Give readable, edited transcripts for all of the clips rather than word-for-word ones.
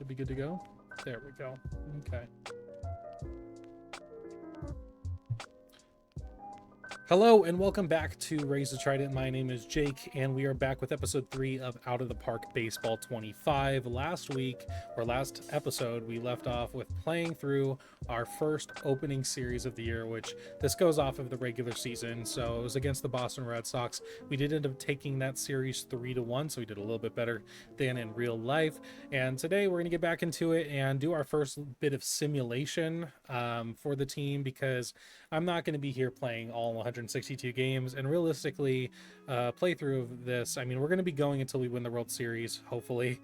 Should be good to go. There we go. Okay. Hello and welcome back to Raise the Trident. My name is Jake and we are back with episode 3 of Out of the Park Baseball 25. Last episode, we left off with playing through our first opening series of the year, which this goes off of the regular season. So it was against the Boston Red Sox. We did end up taking that series 3-1, so we did a little bit better than in real life. And today we're going to get back into it and do our first bit of simulation for the team, because I'm not going to be here playing all 162 games, and realistically, playthrough of this, I mean, we're going to be going until we win the World Series, hopefully.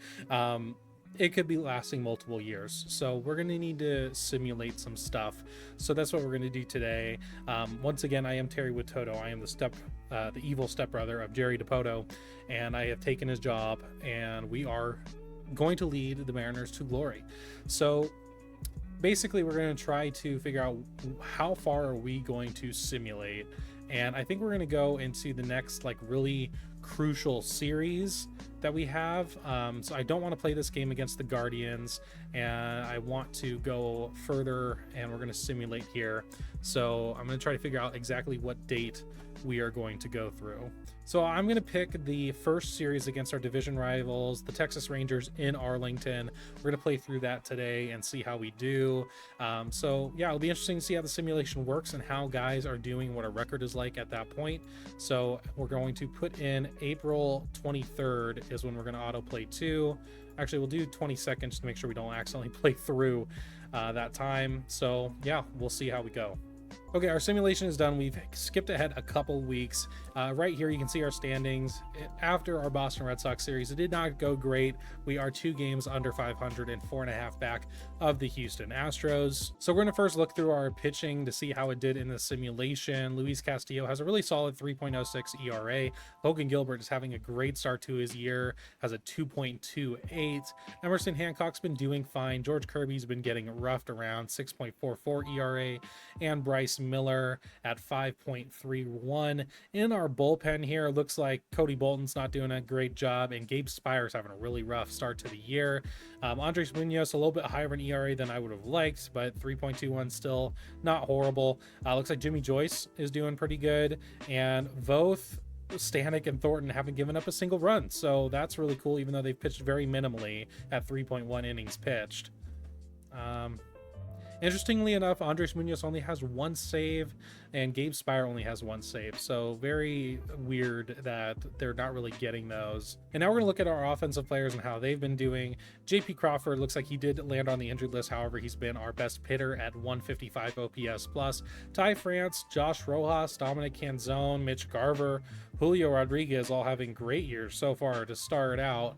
It could be lasting multiple years, so we're going to need to simulate some stuff. So that's what we're going to do today. Once again, I am Terry Witoto. I am the evil stepbrother of Jerry DePoto, and I have taken his job, and we are going to lead the Mariners to glory. So basically, we're going to try to figure out how far are we going to simulate, and I think we're going to go into the next really crucial series that we have. So I don't want to play this game against the Guardians, and I want to go further, and we're going to simulate here. So I'm going to try to figure out exactly what date we are going to go through. So I'm going to pick the first series against our division rivals, the Texas Rangers in Arlington. We're going to play through that today and see how we do. So yeah, it'll be interesting to see how the simulation works and how guys are doing, what our record is like at that point. So we're going to put in April 23rd is when we're going to autoplay 2. Actually, we'll do 22nd just to make sure we don't accidentally play through that time. So yeah, we'll see how we go. Okay, our simulation is done. We've skipped ahead a couple weeks. Right here, you can see our standings. After our Boston Red Sox series, it did not go great. We are 2 games under 500 and 4.5 back of the Houston Astros. So we're going to first look through our pitching to see how it did in the simulation. Luis Castillo has a really solid 3.06 ERA. Logan Gilbert is having a great start to his year, has a 2.28. Emerson Hancock's been doing fine. George Kirby's been getting roughed around, 6.44 ERA. And Bryce Miller at 5.31. In our bullpen here, it looks like Cody Bolton's not doing a great job, and Gabe Spire's having a really rough start to the year. Andres Munoz a little bit higher of an ERA than I would have liked, but 3.21 still not horrible. Looks like Jimmy Joyce is doing pretty good, and both Stanek and Thornton haven't given up a single run, so that's really cool, even though they've pitched very minimally at 3.1 innings pitched. Interestingly enough, Andres Munoz only has 1 save, and Gabe Spire only has 1 save. So very weird that they're not really getting those. And now we're going to look at our offensive players and how they've been doing. JP Crawford looks like he did land on the injured list. However, he's been our best hitter at 155 OPS plus. Ty France, Josh Rojas, Dominic Canzone, Mitch Garver, Julio Rodriguez all having great years so far to start out.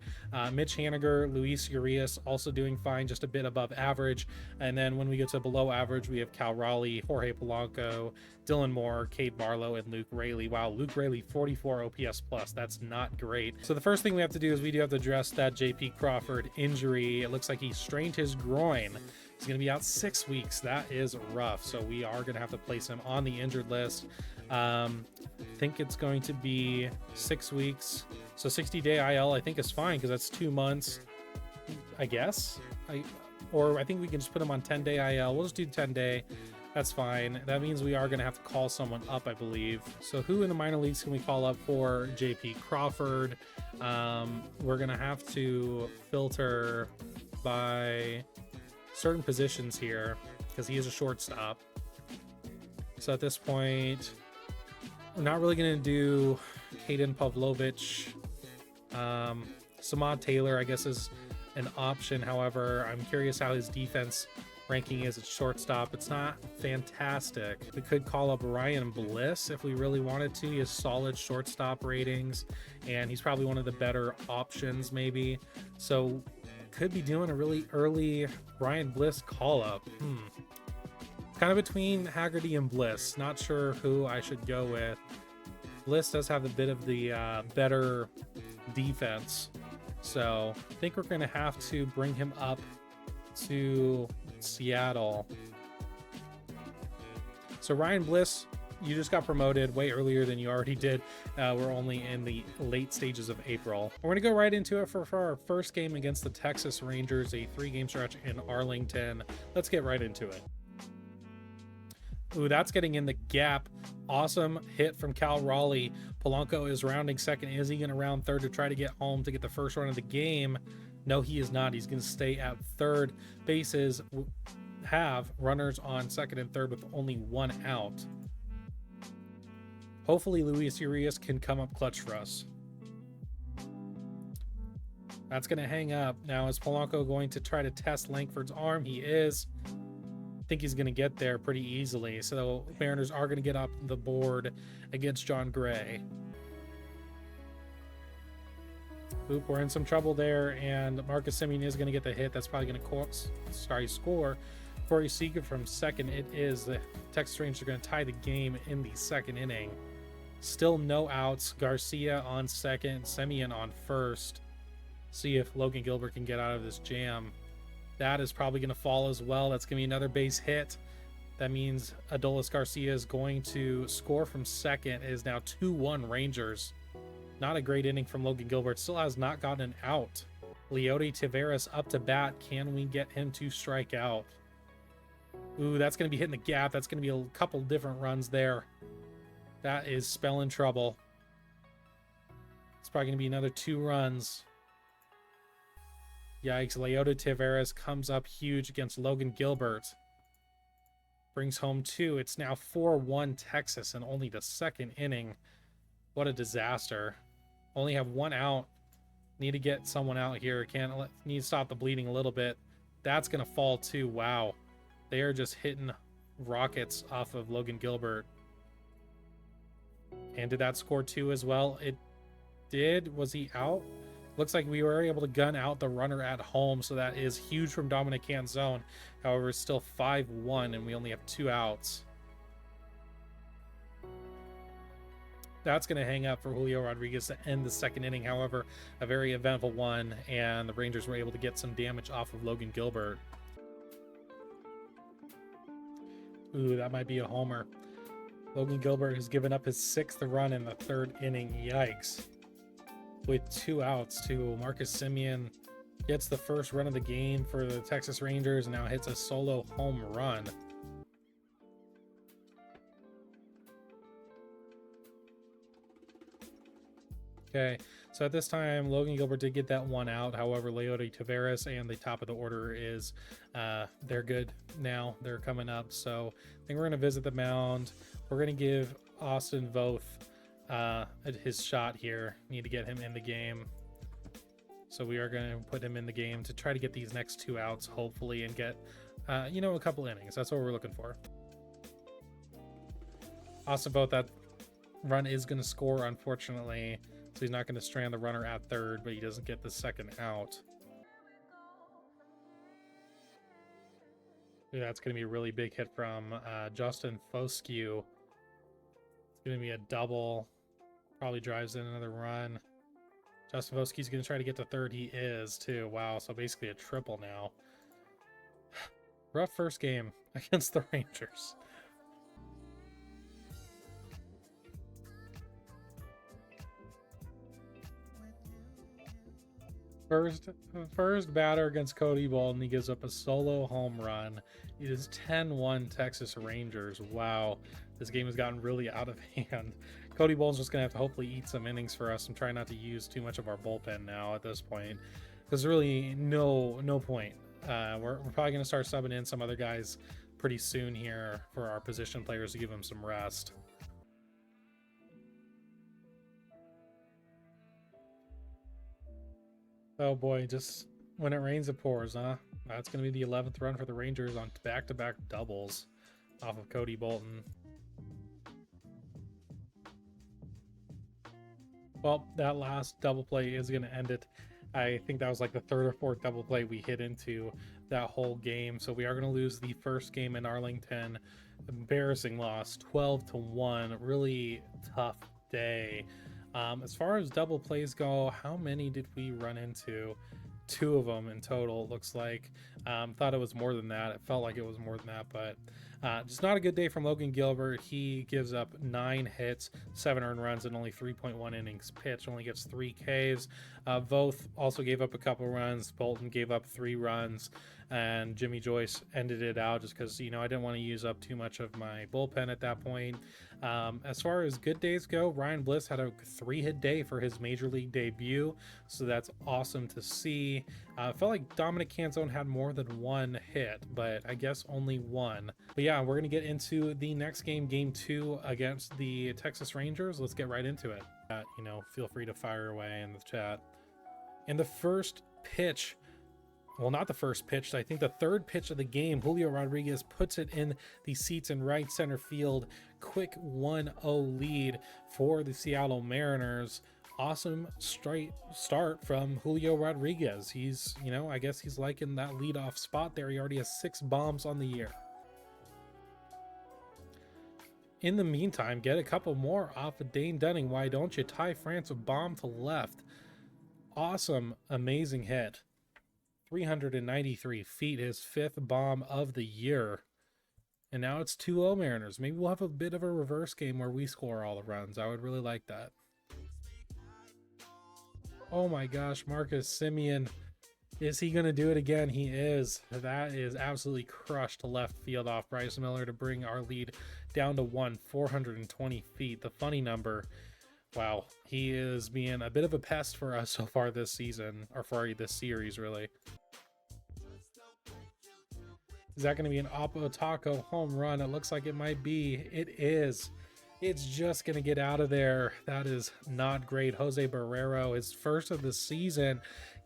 Mitch Haniger, Luis Urias also doing fine, just a bit above average. And then when we get to below average, we have Cal Raleigh, Jorge Polanco, Dylan Moore, Cade Barlow, and Luke Raley. Wow, Luke Raley 44 OPS plus. That's not great. So the first thing we have to do is we do have to address that JP Crawford injury. It looks like he strained his groin. He's going to be out 6 weeks. That is rough. So we are going to have to place him on the injured list. I think it's going to be 6 weeks. So 60-day IL I think is fine, because that's 2 months, I guess. Or I think we can just put him on 10-day IL. We'll just do 10-day. That's fine. That means we are going to have to call someone up, I believe. So who in the minor leagues can we call up for JP Crawford? We're going to have to filter by certain positions here, because he is a shortstop. So at this point, we're not really going to do Hayden Pavlovich. Samad Taylor, I guess, is an option. However, I'm curious how his defense ranking is at shortstop. It's not fantastic. We could call up Ryan Bliss if we really wanted to. He has solid shortstop ratings, and he's probably one of the better options maybe. So could be doing a really early Ryan Bliss call up. Kind of between Haggerty and Bliss. Not sure who I should go with. Bliss does have a bit of the better defense, so I think we're going to have to bring him up to Seattle. So Ryan Bliss you just got promoted way earlier than you already did. We're only in the late stages of April. We're gonna go right into it for our first game against the Texas Rangers, a 3-game stretch in Arlington. Let's get right into it. Ooh, that's getting in the gap. Awesome hit from Cal Raleigh. Polanco is rounding second. Is he gonna round third to try to get home to get the first run of the game? No, he is not. He's gonna stay at third. Bases have runners on second and third with only 1 out. Hopefully Luis Urias can come up clutch for us. That's going to hang up. Now is Polanco going to try to test Langford's arm? He is. I think he's going to get there pretty easily. So Mariners are going to get up the board against John Gray. Oop, we're in some trouble there, and Marcus Semien is going to get the hit. That's probably going to score. Corey Seager from second. It is. The Texas Rangers are going to tie the game in the second inning. Still no outs. Garcia on second, Semien on first. See if Logan Gilbert can get out of this jam. That is probably going to fall as well. That's going to be another base hit. That means Adolis Garcia is going to score from second. It is now 2-1 Rangers. Not a great inning from Logan Gilbert. Still has not gotten an out. Leody Taveras up to bat. Can we get him to strike out? Ooh, that's going to be hitting the gap. That's going to be a couple different runs there. That is spelling trouble. It's probably going to be another 2 runs. Yikes. Leody Taveras comes up huge against Logan Gilbert. Brings home 2. It's now 4-1 Texas in only the second inning. What a disaster. Only have 1 out. Need to get someone out here. Need to stop the bleeding a little bit. That's going to fall too. Wow. They are just hitting rockets off of Logan Gilbert. And did that score 2 as well? It did. Was he out? Looks like we were able to gun out the runner at home, so that is huge from Dominic Canzone. However, it's still 5-1, and we only have 2 outs. That's going to hang up for Julio Rodriguez to end the second inning. However, a very eventful one, and the Rangers were able to get some damage off of Logan Gilbert. Ooh, that might be a homer. Logan Gilbert has given up his 6th run in the 3rd inning. Yikes. With 2 outs, too. Marcus Semien gets the first run of the game for the Texas Rangers and now hits a solo home run. Okay, so at this time, Logan Gilbert did get that 1 out. However, Leody Taveras and the top of the order is, they're good now. They're coming up. So I think we're going to visit the mound. We're going to give Austin Voth his shot here. Need to get him in the game. So we are going to put him in the game to try to get these next 2 outs, hopefully, and get, a couple innings. That's what we're looking for. Austin Voth, that run is going to score, unfortunately. So he's not going to strand the runner at third, but he doesn't get the second out. That's going to be a really big hit from Justin Foscue. It's going to be a double. Probably drives in another run. Justin Foscue's going to try to get to third. He is, too. Wow, so basically a triple now. Rough first game against the Rangers. First batter against Cody Bolton. He gives up a solo home run. It is 10-1 Texas Rangers. Wow. This game has gotten really out of hand. Cody Bolton's just going to have to hopefully eat some innings for us and try not to use too much of our bullpen now at this point. There's really no point. We're probably going to start subbing in some other guys pretty soon here for our position players to give them some rest. Oh boy, just when it rains, it pours, huh? That's going to be the 11th run for the Rangers on back-to-back doubles off of Cody Bolton. Well, that last double play is going to end it. I think that was like the 3rd or 4th double play we hit into that whole game. So we are going to lose the first game in Arlington. Embarrassing loss, 12-1. Really tough day. As far as double plays go, how many did we run into? 2 of them in total, it looks like. Thought it was more than that. It felt like it was more than that, but just not a good day from Logan Gilbert. He gives up 9 hits, 7 earned runs, and only 3.1 innings pitched. Only gets 3 Ks. Voth also gave up a couple runs. Bolton gave up 3 runs, and Jimmy Joyce ended it out just because, I didn't want to use up too much of my bullpen at that point. As far as good days go, Ryan Bliss had a 3-hit day for his major league debut, so that's awesome to see. Felt like Dominic Canzone had more than 1 hit, but I guess only 1. But yeah, we're going to get into the next game, game 2 against the Texas Rangers. Let's get right into it. Feel free to fire away in the chat. In the first pitch, well, not the first pitch, I think the third pitch of the game, Julio Rodriguez puts it in the seats in right center field. Quick 1-0 lead for the Seattle Mariners. Awesome straight start from Julio Rodriguez. He's, I guess he's liking that leadoff spot there. He already has 6 bombs on the year. In the meantime, get a couple more off of Dane Dunning. Why don't you? Ty France a bomb to left. Awesome, amazing hit. 393 feet, his 5th bomb of the year. And now it's 2-0 Mariners. Maybe we'll have a bit of a reverse game where we score all the runs. I would really like that. Oh my gosh, Marcus Semien. Is he going to do it again? He is. That is absolutely crushed to left field off Bryce Miller to bring our lead down to 420 feet. The funny number. Wow, he is being a bit of a pest for us so far this season, or for this series, really. Is that going to be an Oppo Taco home run? It looks like it might be. It is. It's just going to get out of there. That is not great. Jose Barrero, his first of the season,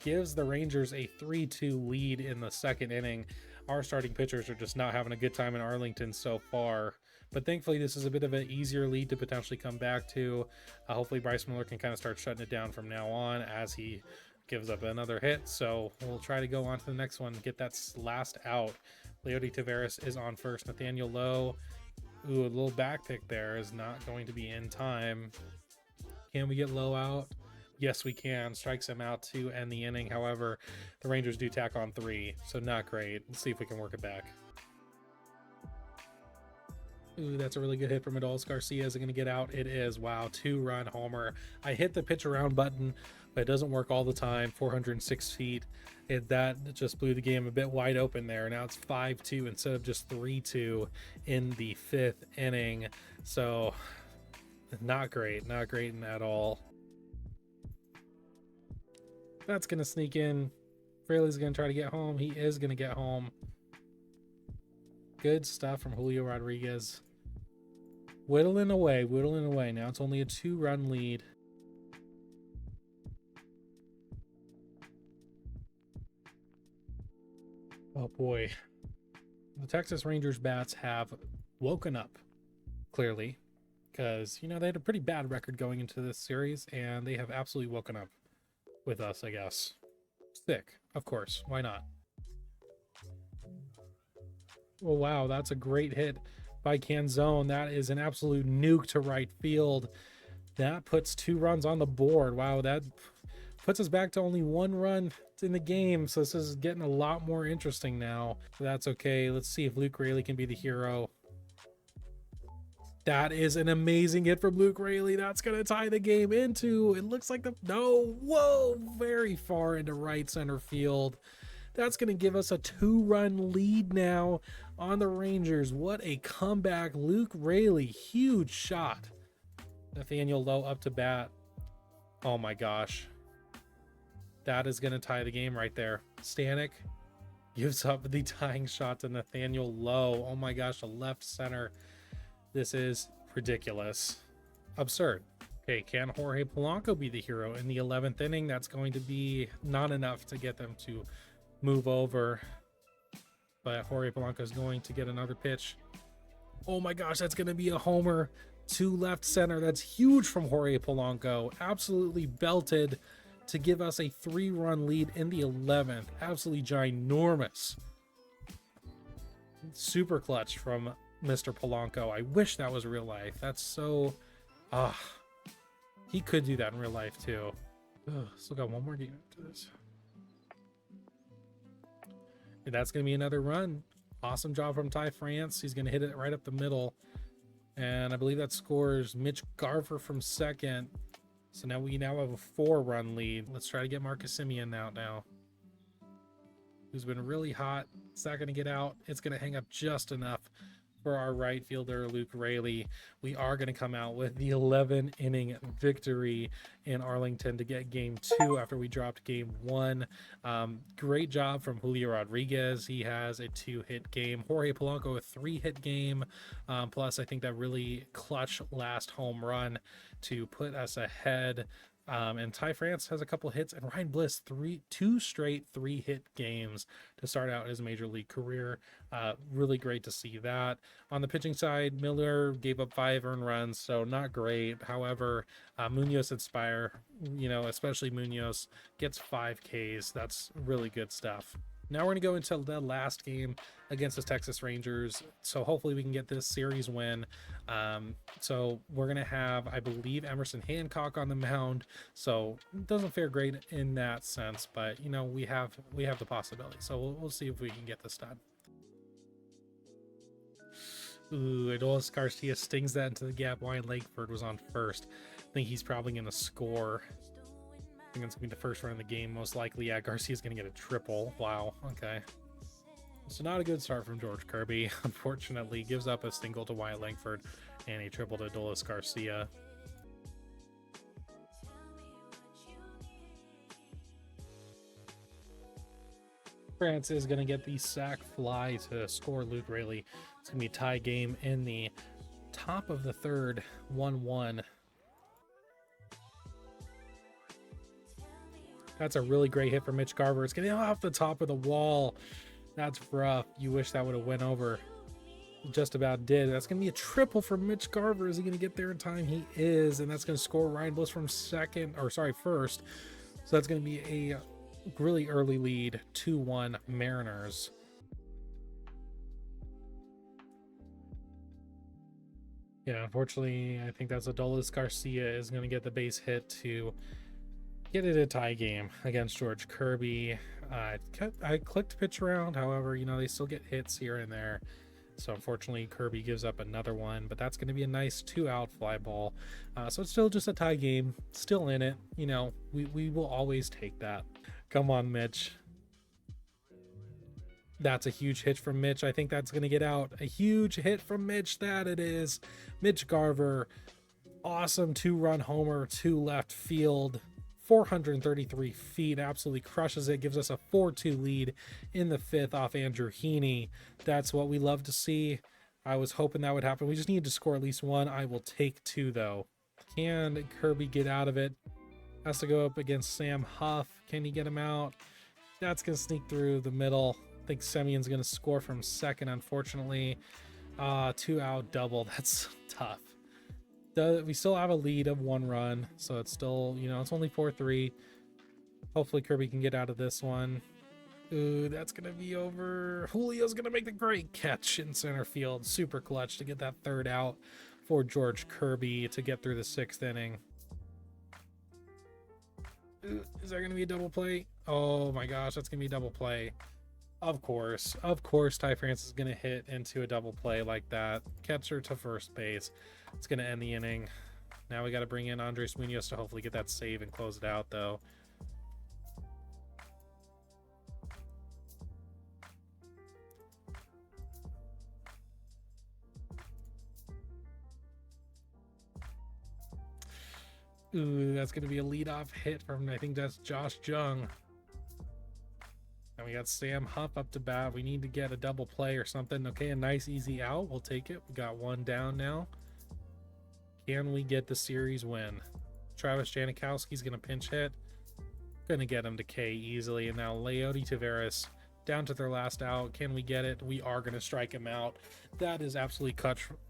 gives the Rangers a 3-2 lead in the second inning. Our starting pitchers are just not having a good time in Arlington so far. But thankfully, this is a bit of an easier lead to potentially come back to. Hopefully, Bryce Miller can kind of start shutting it down from now on as he gives up another hit. So we'll try to go on to the next one, get that last out. Leody Taveras is on first. Nathaniel Lowe, ooh, a little back pick there is not going to be in time. Can we get Lowe out? Yes, we can. Strikes him out to end the inning. However, the Rangers do tack on 3, so not great. Let's see if we can work it back. Ooh, that's a really good hit from Adolis Garcia. Is it going to get out? It is. Wow, 2-run homer. I hit the pitch around button, but it doesn't work all the time. 406 feet. That just blew the game a bit wide open there. Now it's 5-2 instead of just 3-2 in the 5th inning. So not great. Not great at all. That's going to sneak in. Fraley's going to try to get home. He is going to get home. Good stuff from Julio Rodriguez. Whittling away. Now it's only a 2-run lead. Oh boy. The Texas Rangers bats have woken up, clearly, because, they had a pretty bad record going into this series, and they have absolutely woken up with us, I guess. Sick, of course. Why not? Oh, wow, that's a great hit by Canzone. That is an absolute nuke to right field. That puts 2 runs on the board. Wow, that puts us back to only 1 run in the game. So this is getting a lot more interesting now. That's okay. Let's see if Luke Raley can be the hero. That is an amazing hit from Luke Raley. That's going to tie the game into, it looks like whoa, very far into right center field. That's going to give us a 2-run lead now on the Rangers. What a comeback. Luke Raley, huge shot. Nathaniel Lowe up to bat. Oh my gosh. That is going to tie the game right there. Stanek gives up the tying shot to Nathaniel Lowe. Oh my gosh, a left center. This is ridiculous. Absurd. Okay, can Jorge Polanco be the hero in the 11th inning? That's going to be not enough to get them to move over. But Jorge Polanco is going to get another pitch. Oh my gosh, that's going to be a homer to left center. That's huge from Jorge Polanco. Absolutely belted to give us a 3-run lead in the 11th. Absolutely ginormous. Super clutch from Mr. Polanco. I wish that was real life. That's so... he could do that in real life too. Still got one more game after this. That's going to be another run. Awesome job from Ty France. He's going to hit it right up the middle. And I believe that scores Mitch Garver from second. So now we have a 4-run lead. Let's try to get Marcus Simeon out now, who's been really hot. It's not going to get out. It's going to hang up just enough for our right fielder, Luke Raley. We are going to come out with the 11-inning victory in Arlington to get game 2 after we dropped game 1. Great job from Julio Rodriguez. He has a 2-hit game. Jorge Polanco, a 3-hit game. Plus, I think that really clutch last home run to put us ahead. And Ty France has a couple hits, and Ryan Bliss two straight 3-hit games to start out his major league career. Really great to see that. On the pitching side, Miller gave up 5 earned runs, so not great. However, Munoz and Spire, especially Munoz, gets 5 Ks. That's really good stuff. Now we're going to go into the last game against the Texas Rangers. So hopefully we can get this series win. So we're going to have, I believe, Emerson Hancock on the mound. So it doesn't fare great in that sense, but we have the possibility. So we'll see if we can get this done. Ooh, Adolis Garcia stings that into the gap. Wyatt Langford was on first. I think he's probably going to score. I think it's going to be the first run of the game, most likely. Yeah, Garcia's going to get a triple. Wow, okay. So not a good start from George Kirby. Unfortunately, gives up a single to Wyatt Langford and a triple to Adolis Garcia. France is going to get the sac fly to score Luke Raley. It's going to be a tie game in the top of the third, 1-1. That's a really great hit for Mitch Garver. It's getting off the top of the wall. That's rough. You wish that would have went over. Just about did. That's going to be a triple for Mitch Garver. Is he going to get there in time? He is. And that's going to score Ryan Bliss from first. So that's going to be a really early lead, 2-1 Mariners. Yeah, unfortunately, I think that's Adolis Garcia is going to get the base hit to get it a tie game against George Kirby. I clicked pitch around. However, they still get hits here and there. So unfortunately, Kirby gives up another one, but that's going to be a nice 2-out fly ball. So it's still just a tie game, still in it. We will always take that. Come on, Mitch. That's a huge hit from Mitch. I think that's going to get out. A huge hit from Mitch. That it is. Mitch Garver, awesome 2-run homer to left field. 433 feet, absolutely crushes it, gives us a 4-2 lead in the 5th off Andrew Heaney. That's what we love to see. I was hoping that would happen. We just need to score at least 1. I will take 2, though. Can Kirby get out of it? Has to go up against Sam Huff. Can he get him out? That's going to sneak through the middle. I think Semion's going to score from second, unfortunately. 2-out double. That's tough. We still have a lead of 1 run, so it's still, it's only 4-3. Hopefully Kirby can get out of this one. Ooh, that's going to be over. Julio's going to make the great catch in center field. Super clutch to get that 3rd out for George Kirby to get through the 6th inning. Is that going to be a double play? Oh my gosh, that's going to be a double play. Of course, Ty France is going to hit into a double play like that. Catcher to first base. It's going to end the inning. Now we got to bring in Andres Munoz to hopefully get that save and close it out, though. Ooh, that's going to be a leadoff hit from, I think that's Josh Jung. And we got Sam Huff up to bat. We need to get a double play or something. Okay, a nice easy out. We'll take it. We got 1 down now. Can we get the series win? Travis Janikowski's going to pinch hit. Going to get him to K easily. And now Leody Taveras down to their last out. Can we get it? We are going to strike him out. That is absolutely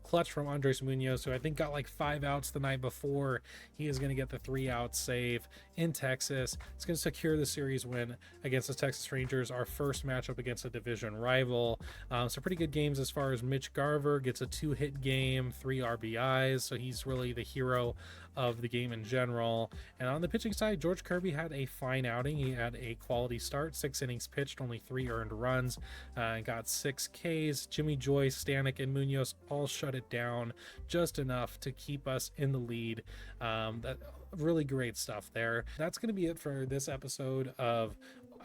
clutch from Andres Munoz, who I think got like 5 outs the night before. He is going to get the 3-out save in Texas. It's going to secure the series win against the Texas Rangers, our first matchup against a division rival. So pretty good games as far as Mitch Garver gets a 2-hit game, 3 RBIs. So he's really the hero of the game in general. And on the pitching side, George Kirby had a fine outing. He had a quality start, 6 innings pitched, only 3 earned runs, got 6 Ks. Jimmy Joyce, Stanek, and Munoz all shut it down just enough to keep us in the lead. That really great stuff there. That's going to be it for this episode of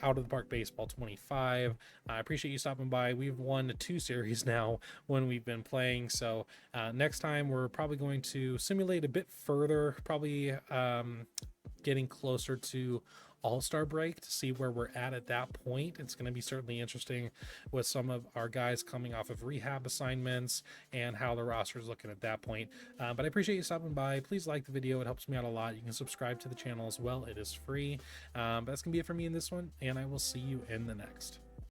Out of the Park Baseball 25. I appreciate you stopping by. We've won 2 series now when we've been playing, so next time we're probably going to simulate a bit further, probably getting closer to All-Star break to see where we're at that point. It's going to be certainly interesting with some of our guys coming off of rehab assignments and how the roster is looking at that point. But I appreciate you stopping by. Please like the video. It helps me out a lot. You can subscribe to the channel as well. It is free. But that's going to be it for me in this one, and I will see you in the next.